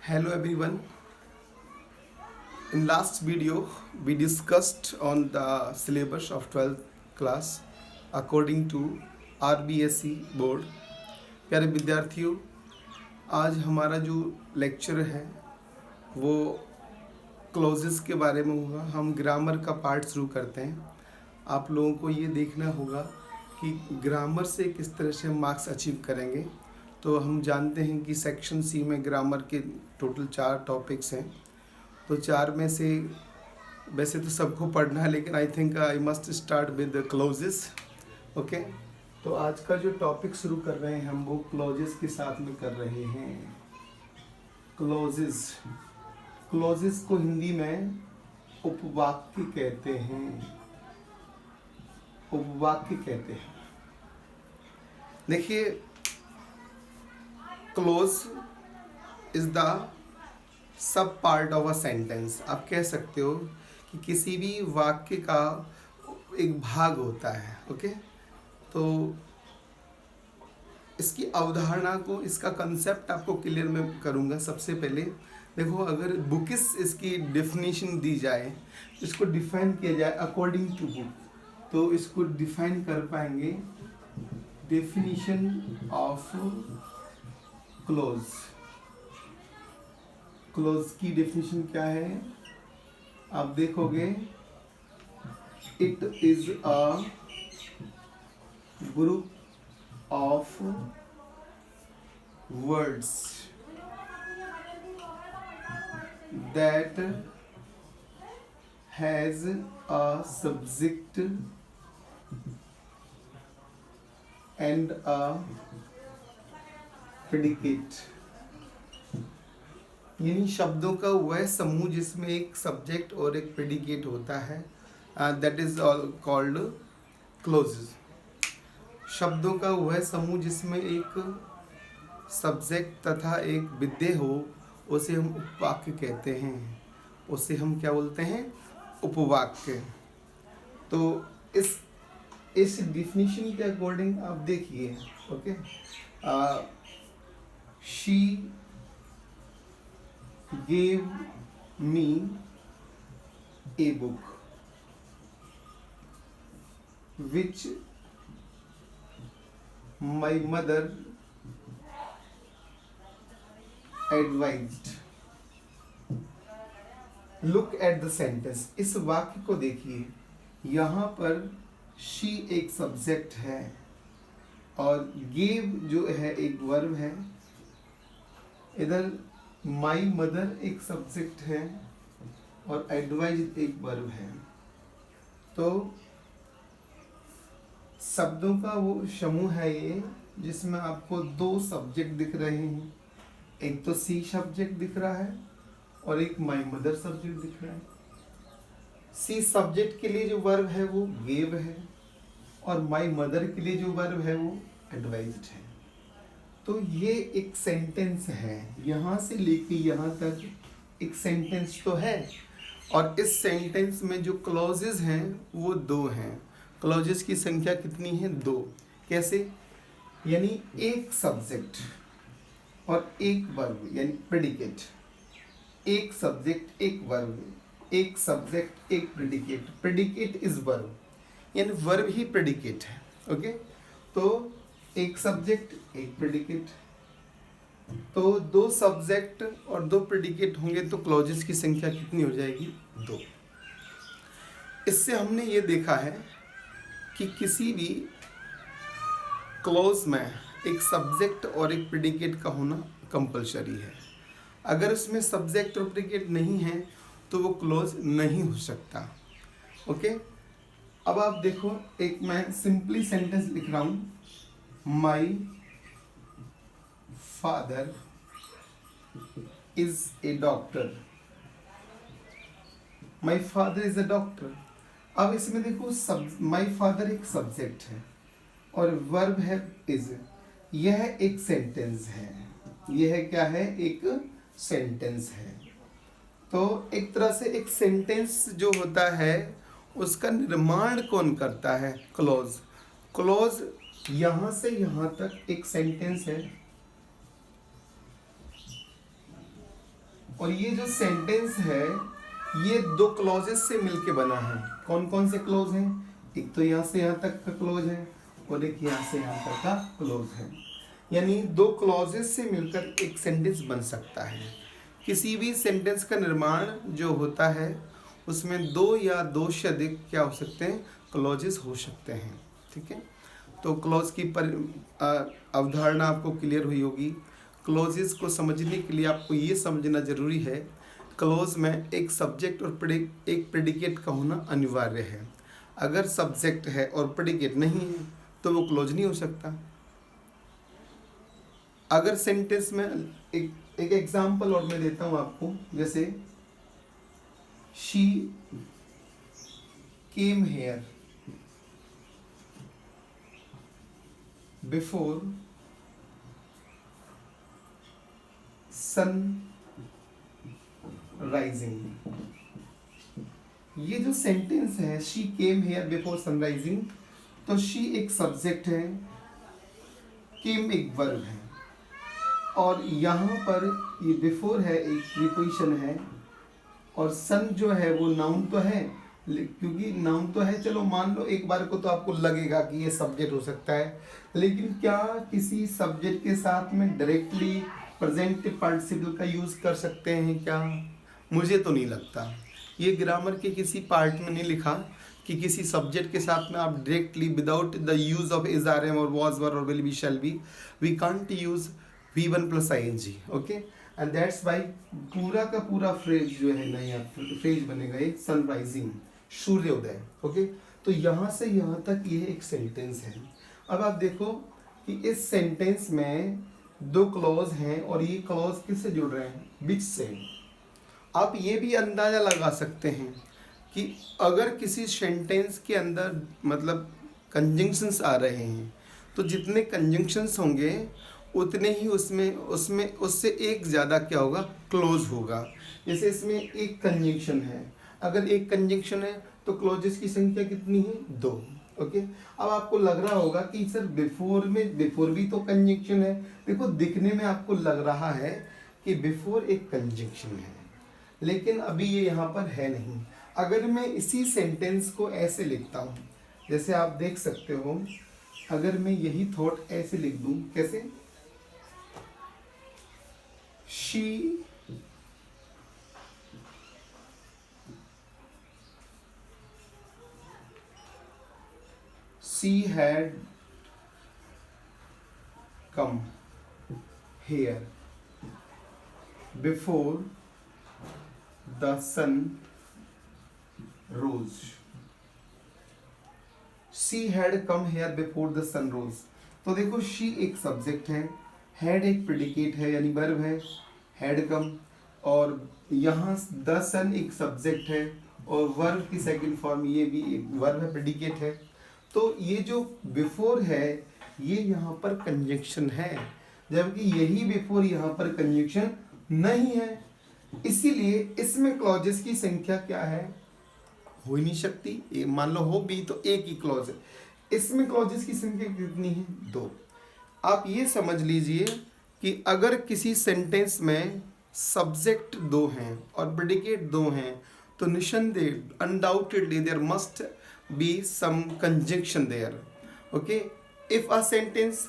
Hello everyone. In last video we discussed on the syllabus of 12th class according to RBSE board. प्यारे विद्यार्थियों, आज हमारा जो lecture है वो क्लोजेस के बारे में होगा। हम ग्रामर का पार्ट शुरू करते हैं। आप लोगों को ये देखना होगा कि ग्रामर से किस तरह से हम मार्क्स अचीव करेंगे। तो हम जानते हैं कि सेक्शन सी में ग्रामर के टोटल 4 टॉपिक्स हैं। तो 4 में से वैसे तो सबको पढ़ना है, लेकिन I think I must start with clauses. Okay, तो आज का जो टॉपिक शुरू कर रहे हैं हम वो क्लोजेस के साथ में कर रहे हैं। क्लोजेस क्लोजेस को हिंदी में उपवाक्य कहते हैं। उपवाक्य कहते हैं। देखिए, close is the sub part of a sentence. आप कह सकते हो कि किसी भी वाक्य का एक भाग होता है। ओके, तो इसकी अवधारणा को, इसका कंसेप्ट आपको क्लियर मैं करूँगा। सबसे पहले देखो, अगर बुकिस इसकी डेफिनेशन दी जाए, इसको डिफाइन किया जाए अकॉर्डिंग टू बुक, तो इसको डिफाइन कर पाएंगे। Definition of close. क्लोज की डेफिनेशन क्या है आप देखोगे, it is a group of words that has a subject and a predicate. यानी शब्दों का वह समूह जिसमें एक सब्जेक्ट और एक प्रेडिकेट होता है, दैट इज कॉल्ड क्लोजेस। शब्दों का वह समूह जिसमें एक सब्जेक्ट तथा एक विधेय हो, उसे हम उपवाक्य कहते हैं। उसे हम क्या बोलते हैं? उपवाक्य। तो इस डिफिनीशन के अकॉर्डिंग आप देखिए। Okay, she gave me a book which my mother advised. Look at the sentence. इस वाक्य को देखिए। यहाँ पर she एक सब्जेक्ट है और gave जो है एक वर्ब है। इधर माई मदर एक सब्जेक्ट है और एडवाइज एक वर्ब है। तो शब्दों का वो समूह है ये, जिसमें आपको 2 सब्जेक्ट दिख रहे हैं। एक तो सी सब्जेक्ट दिख रहा है और एक माई मदर सब्जेक्ट दिख रहा है। सी सब्जेक्ट के लिए जो वर्ब है वो गेव है और माई मदर के लिए जो वर्ब है वो एडवाइज्ड है। तो ये एक सेंटेंस है, यहाँ से लेके यहाँ तक एक सेंटेंस तो है। और इस सेंटेंस में जो क्लॉजेस हैं वो 2 हैं। क्लॉजेस की संख्या कितनी है? 2। कैसे? यानी एक सब्जेक्ट और एक वर्ब, यानी प्रेडिकेट। एक सब्जेक्ट एक वर्ब, एक सब्जेक्ट एक प्रेडिकेट। प्रेडिकेट इज वर्ब, यानी वर्ब ही प्रेडिकेट है। ओके, तो एक सब्जेक्ट एक प्रेडिकेट। तो 2 सब्जेक्ट और 2 प्रेडिकेट होंगे तो क्लॉजेस की संख्या कितनी हो जाएगी? 2। इससे हमने ये देखा है कि किसी भी क्लॉज में एक सब्जेक्ट और एक प्रेडिकेट का होना कंपलसरी है। अगर इसमें सब्जेक्ट और प्रेडिकेट नहीं है तो वो क्लॉज नहीं हो सकता। ओके, अब आप देखो, एक मैं सिंपली सेंटेंस लिख रहा हूँ। My father is a doctor. My father is a doctor. अब इसमें देखो, my father एक सब्जेक्ट है और वर्ब है is। यह एक सेंटेंस है। यह क्या है? एक सेंटेंस है। तो एक तरह से एक सेंटेंस जो होता है उसका निर्माण कौन करता है? क्लॉज। क्लॉज यहाँ से यहाँ तक एक सेंटेंस है और ये जो सेंटेंस है ये दो क्लॉजेस से मिलके बना है। कौन कौन से क्लॉज हैं? एक तो यहाँ से यहाँ तक का क्लॉज है और एक यहाँ से यहाँ तक का क्लॉज है। यानी दो क्लॉजेस से मिलकर एक सेंटेंस बन सकता है। किसी भी सेंटेंस का निर्माण जो होता है उसमें दो या दो से अधिक क्या हो सकते हैं? क्लॉजेस हो सकते हैं। ठीक है, तो क्लॉज की अवधारणा आपको क्लियर हुई होगी। क्लॉजेस को समझने के लिए आपको ये समझना जरूरी है, क्लॉज में एक सब्जेक्ट और एक प्रेडिकेट का होना अनिवार्य है। अगर सब्जेक्ट है और प्रेडिकेट नहीं है तो वो क्लॉज नहीं हो सकता। अगर सेंटेंस में एक एग्जांपल और मैं देता हूं आपको, जैसे she came here before sun rising. ये जो सेंटेंस है she came here before sun rising, तो शी एक सब्जेक्ट है, केम एक वर्ब है, और यहाँ पर ये बिफोर है एक प्रीपोजिशन है, और सन जो है वो नाउन तो है, क्योंकि नाउन तो है। चलो मान लो एक बार को तो आपको लगेगा कि ये सब्जेक्ट हो सकता है, लेकिन क्या किसी सब्जेक्ट के साथ में डायरेक्टली प्रेजेंट पार्टिसिपल का यूज कर सकते हैं क्या? मुझे तो नहीं लगता। ये ग्रामर के किसी पार्ट में नहीं लिखा कि किसी सब्जेक्ट के साथ में आप directly without the use of is are am और वॉज वर और will be shall be we can't use V1 plus ing, okay, and that's why पूरा का पूरा फ्रेज जो है नया फ्रेज बनेगा ये सनराइजिंग, सूर्योदय। ओके, तो यहाँ से यहाँ तक ये एक सेंटेंस है। अब आप देखो कि इस सेंटेंस में दो क्लॉज हैं और ये क्लॉज किससे जुड़ रहे हैं? विच से। आप ये भी अंदाजा लगा सकते हैं कि अगर किसी सेंटेंस के अंदर मतलब कंजंक्शंस आ रहे हैं तो जितने कंजंक्शंस होंगे उतने ही उससे एक ज़्यादा क्या होगा? क्लोज होगा। जैसे इसमें एक कंजंक्शन है, अगर एक कंजंक्शन है तो क्लोजेस की संख्या कितनी है? 2। ओके, अब आपको लग रहा होगा कि सर बिफोर भी तो कंजंक्शन है। देखो दिखने में आपको लग रहा है कि बिफोर एक कंजंक्शन है, लेकिन अभी ये यहाँ पर है नहीं। अगर मैं इसी सेंटेंस को ऐसे लिखता हूँ, जैसे आप देख सकते हो, अगर मैं यही थॉट ऐसे लिख दूं, कैसे? She had come here before the sun rose. She had come here before the sun rose. तो देखो she एक सब्जेक्ट है, हैड एक प्रेडिकेट है यानी वर्ब है, हैड कम, और यहाँ द सन एक सब्जेक्ट है और वर्ब की सेकंड फॉर्म ये भी एक वर्ब है, प्रेडिकेट है। तो ये जो बिफोर है ये यहाँ पर कंजंक्शन है, जबकि यही बिफोर यहाँ पर कंजंक्शन नहीं है। इसीलिए इसमें क्लॉजेस की संख्या क्या है? हो ही नहीं सकती। मान लो हो भी तो एक ही क्लॉज है, इसमें क्लॉजेस की संख्या कितनी है? 2। आप ये समझ लीजिए कि अगर किसी सेंटेंस में सब्जेक्ट 2 हैं और प्रेडिकेट 2 हैं तो निसंदेह undoubtedly there must be some conjunction there. Okay, if a sentence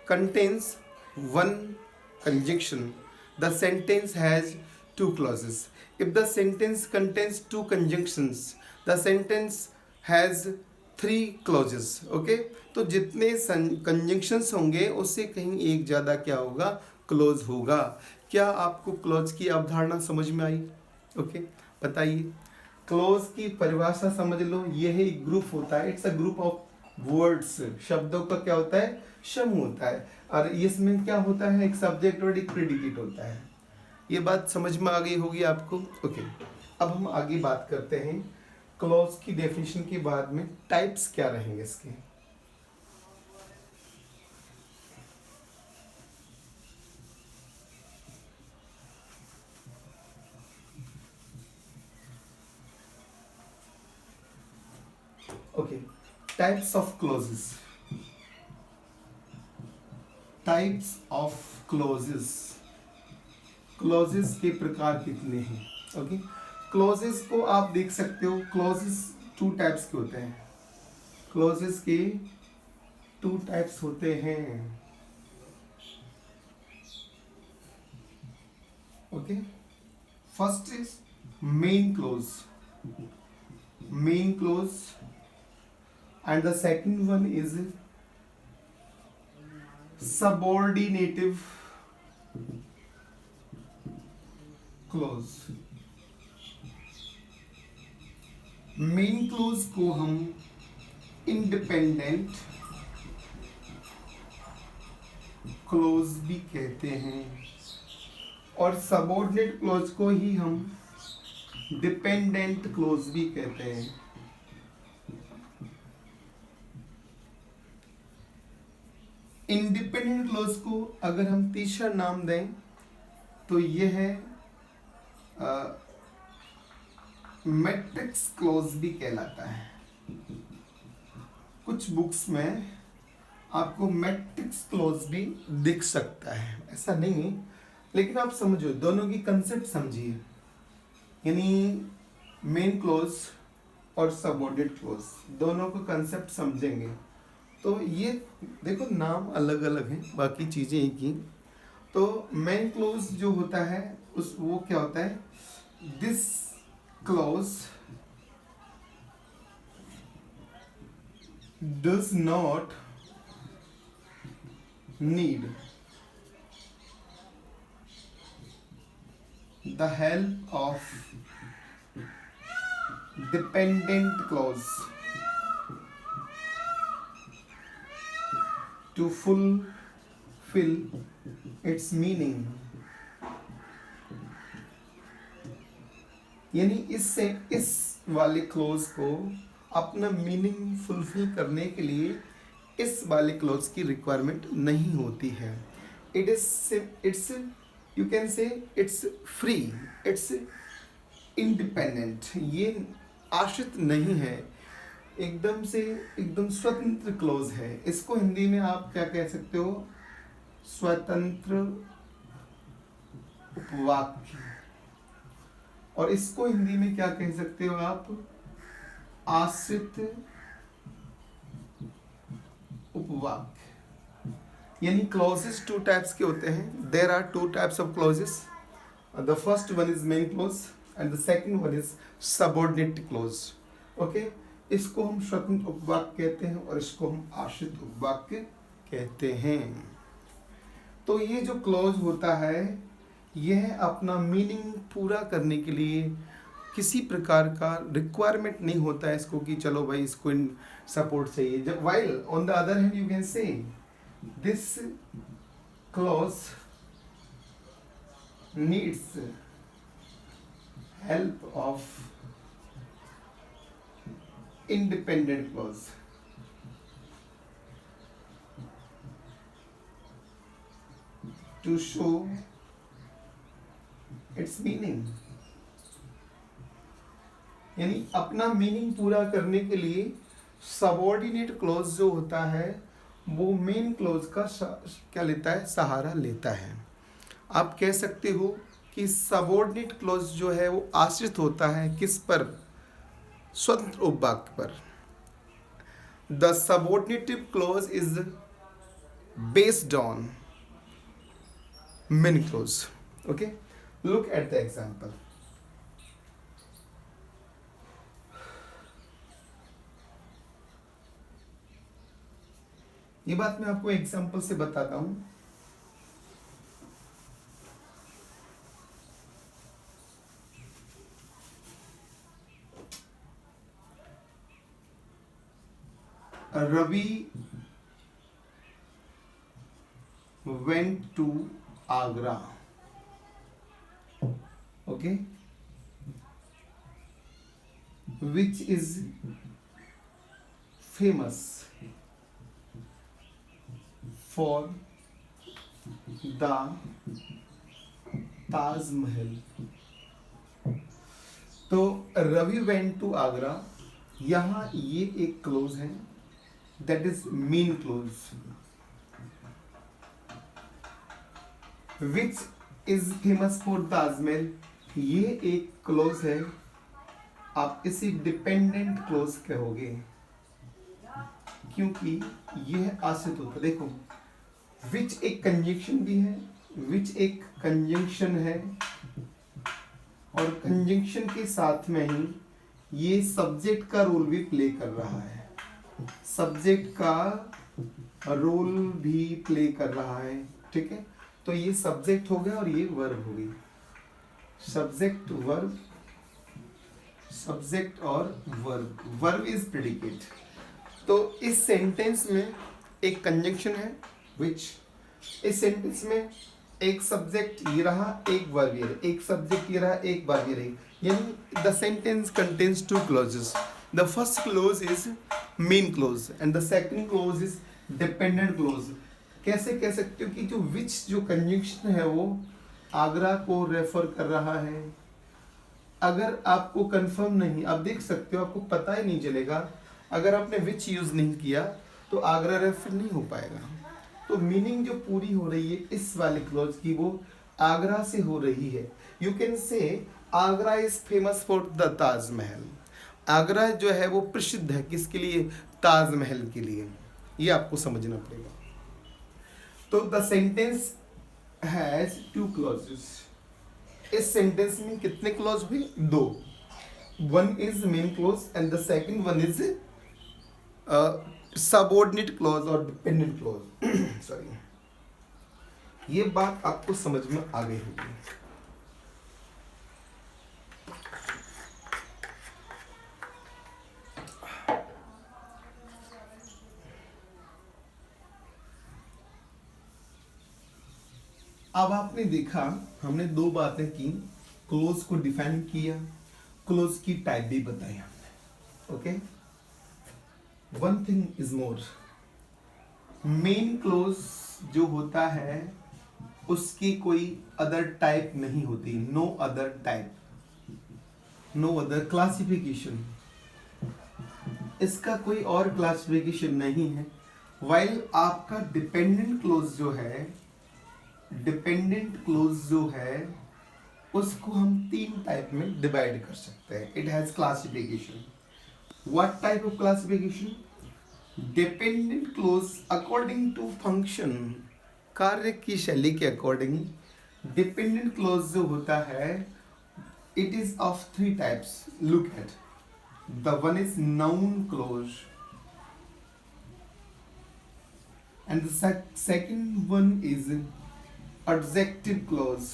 contains one conjunction, the sentence has 2 clauses. If the sentence contains 2 conjunctions, the sentence has 3 clauses. Okay, तो जितने conjunctions होंगे उससे कहीं एक ज़्यादा क्या होगा? क्लोज होगा। क्या आपको क्लोज की अवधारणा समझ में आई? ओके, बताइए। क्लोज की परिभाषा समझ लो, यह एक ग्रुप होता है, it's a group of words, शब्दों का क्या होता है? समूह होता है, और इसमें क्या होता है? एक सब्जेक्ट और एक प्रेडिकेट होता है। ये बात समझ में आ गई होगी आपको। ओके, अब हम आगे बात करते हैं क्लॉज की डेफिनेशन के बाद में टाइप्स क्या रहेंगे इसके। Okay, types of clauses. Types of clauses. Clauses के प्रकार कितने हैं। ओके, क्लॉजेस को आप देख सकते हो, क्लॉजेस टू टाइप्स के होते हैं। क्लॉजेस के टू टाइप्स होते हैं। Okay, first is main clause, main clause, and the second one is subordinative clause. Main clause को हम इंडिपेंडेंट क्लॉज भी कहते हैं, और सबऑर्डिनेट क्लॉज को ही हम डिपेंडेंट क्लॉज भी कहते हैं। इंडिपेंडेंट क्लॉज को अगर हम तीसरा नाम दें तो ये है मैट्रिक्स क्लॉज भी कहलाता है। कुछ बुक्स में आपको मैट्रिक्स क्लॉज भी दिख सकता है, ऐसा नहीं है, लेकिन आप समझो, दोनों की कंसेप्ट समझिए। यानी मेन क्लॉज और सबऑर्डिनेट क्लॉज दोनों को कंसेप्ट समझेंगे तो ये देखो नाम अलग अलग हैं, बाकी चीज़ें एक ही। तो मेन क्लॉज जो होता है उस वो क्या होता है, this clause does not need the help of dependent clause to fulfill its meaning। यानी इससे इस वाले क्लोज को अपना मीनिंग फुलफिल करने के लिए इस वाले क्लोज की रिक्वायरमेंट नहीं होती है। It's you can say it's free, it's independent, ये आश्रित नहीं है, एकदम से एकदम स्वतंत्र क्लोज है। इसको हिंदी में आप क्या कह सकते हो, स्वतंत्र उपवाक्य, और इसको हिंदी में क्या कह सकते हो आप, आश्रित उपवाक्य। यानी क्लॉजेस टू टाइप्स के होते हैं। There are two types of clauses, the first one is main clause and the second one is subordinate clause. Okay, इसको हम स्वतंत्र उपवाक्य कहते हैं और इसको हम आश्रित उपवाक्य कहते हैं। तो ये जो क्लॉज होता है यह अपना मीनिंग पूरा करने के लिए किसी प्रकार का रिक्वायरमेंट नहीं होता है इसको कि चलो भाई इसको सपोर्ट चाहिए। जब while on the other hand you can say this clause needs help of independent clause to show its meaning। यानी अपना मीनिंग पूरा करने के लिए सबऑर्डिनेट क्लॉज जो होता है वो मेन क्लॉज का क्या लेता है, सहारा लेता है। आप कह सकते हो कि सबऑर्डिनेट क्लॉज जो है वो आश्रित होता है किस पर, स्वतंत्र उपवाक्य पर। The subordinative clause is based on main clause. Okay, look at the example. ये बात मैं आपको एग्जाम्पल से बताता हूं। Ravi went to Agra. Okay, which is famous for the Taj Mahal। तो रवि वेंट टू आगरा, यहाँ ये एक क्लोज है, that is main close, which is famous for Taj Mahal, ये एक क्लोज है, आप इसे डिपेंडेंट क्लोज कहोगे क्योंकि यह आश्रित होता है। देखो विच एक कंजंक्शन भी है, विच एक कंजंक्शन है, और कंजंक्शन के साथ में ही ये सब्जेक्ट का रोल भी प्ले कर रहा है, सब्जेक्ट का रोल भी प्ले कर रहा है। ठीक है, तो ये सब्जेक्ट हो गया और ये वर्ब हो गई, सब्जेक्ट वर्ब, सब्जेक्ट और वर्ब, वर्ब इज प्रेडिकेट। तो इस सेंटेंस में एक कंजंक्शन है विच, इस सेंटेंस में एक सब्जेक्ट ये रहा, एक वर्ब ये रहा, एक सब्जेक्ट ये रहा, एक वर्ब ये रही, यानी the sentence contains two clauses. The first close is main close and the second close is dependent clause. कैसे कह सकते हो कि जो विच जो कंजंक्शन है वो आगरा को रेफर कर रहा है। अगर आपको कंफर्म नहीं, आप देख सकते हो, आपको पता ही नहीं चलेगा अगर आपने विच यूज नहीं किया तो आगरा रेफर नहीं हो पाएगा। तो मीनिंग जो पूरी हो रही है इस वाले क्लोज की वो आगरा से हो रही है। You can say Agra is famous for the Taj Mahal. Agra जो है वो प्रसिद्ध है किसके लिए? ताजमहल के लिए। ये आपको समझना पड़ेगा। तो the sentence has two clauses. इस सेंटेंस में कितने क्लॉज हुए? दो। One is main clause and the second one is subordinate clause और डिपेंडेंट क्लॉज। सॉरी, ये बात आपको समझ में आ गई होगी। अब आपने देखा हमने दो बातें की, क्लोज को डिफाइन किया, क्लोज की टाइप भी बताई हमने। Okay, one thing is more, main clause जो होता है उसकी कोई अदर टाइप नहीं होती, no other type, no other classification, इसका कोई और क्लासिफिकेशन नहीं है। वाइल आपका डिपेंडेंट क्लोज जो है, डिपेंडेंट क्लोज जो है उसको हम तीन टाइप में डिवाइड कर सकते हैं। It has classification. What type of classification? Dependent clause according to function, कार्य की शैली के अकॉर्डिंग डिपेंडेंट क्लोज जो होता है it is of three types. Look at the one is noun close and the second one is adjective clause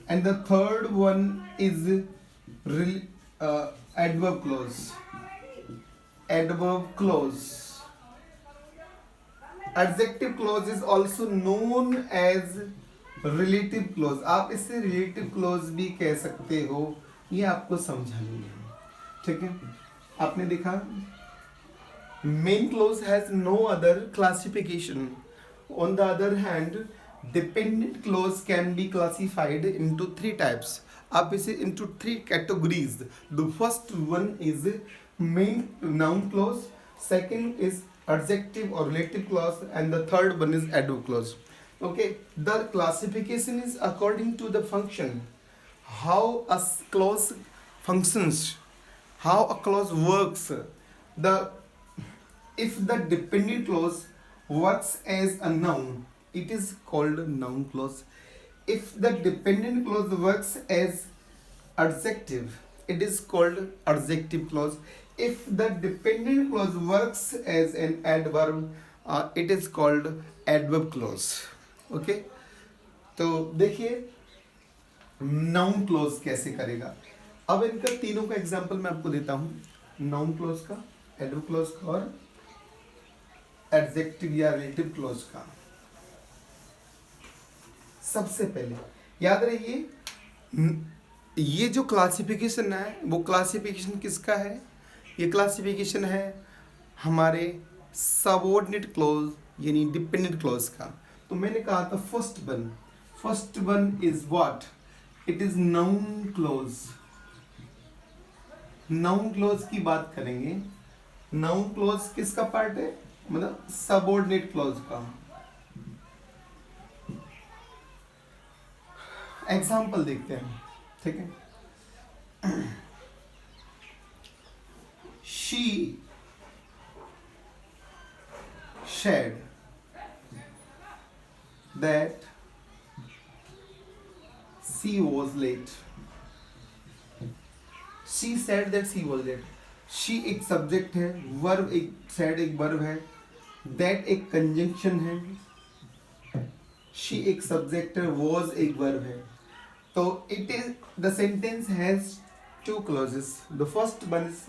and the third one is adverb clause. Adverb clause, adjective clause is also known as relative clause. आप इसे relative clause भी कह सकते हो, ये आपको समझानी है। ठीक है, आपने देखा main clause has no other classification. On the other hand, dependent clause can be classified into three types. आप इसे into three categories. The first one is main noun clause, second is adjective or relative clause, and the third one is adverb clause. Okay, the classification is according to the function, how a clause functions, how a clause works. If the dependent clause works as a noun, it is called noun clause. If the dependent clause works as adjective, it is called adjective clause. If the dependent clause works as an adverb, it is called adverb clause. Okay, तो देखिए noun clause कैसे करेगा। अब इनका तीनों का example मैं आपको देता हूँ, noun clause का, adverb clause का और एडजेक्टिव या रिलेटिव क्लोज का। सबसे पहले याद रहिए ये जो क्लासिफिकेशन है वो क्लासिफिकेशन किसका है? ये क्लासिफिकेशन है हमारे सबऑर्डिनेट क्लोज यानी डिपेंडेंट क्लोज का। तो मैंने कहा था first one is what? It is noun close. Noun close की बात करेंगे। नाउन क्लोज किसका पार्ट है? मतलब सबऑर्डिनेट क्लॉज का। एग्जाम्पल देखते हैं, ठीक है। She said that she was late. She said that she was late. She एक सब्जेक्ट है, वर्ब एक, सेड एक वर्ब है, दैट एक कंजंक्शन है, शी एक सब्जेक्ट है, वॉज एक वर्ब है। तो it is the sentence has two clauses. The first one is,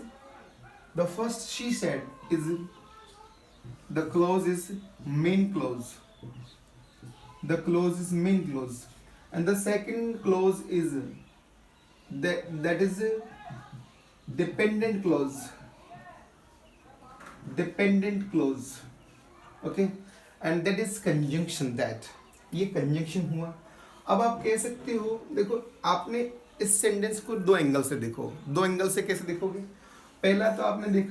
the first she said is, the clause is main clause. The clause is main clause, and the second clause is that is a dependent clause. Dependent clause, okay, and that is conjunction. that ये conjunction हुआ। अब आप कह सकते हो, देखो आपने इस सेंटेंस को दो एंगल से देखो। दो एंगल से कैसे देखोगे? पहला तो आपने देखा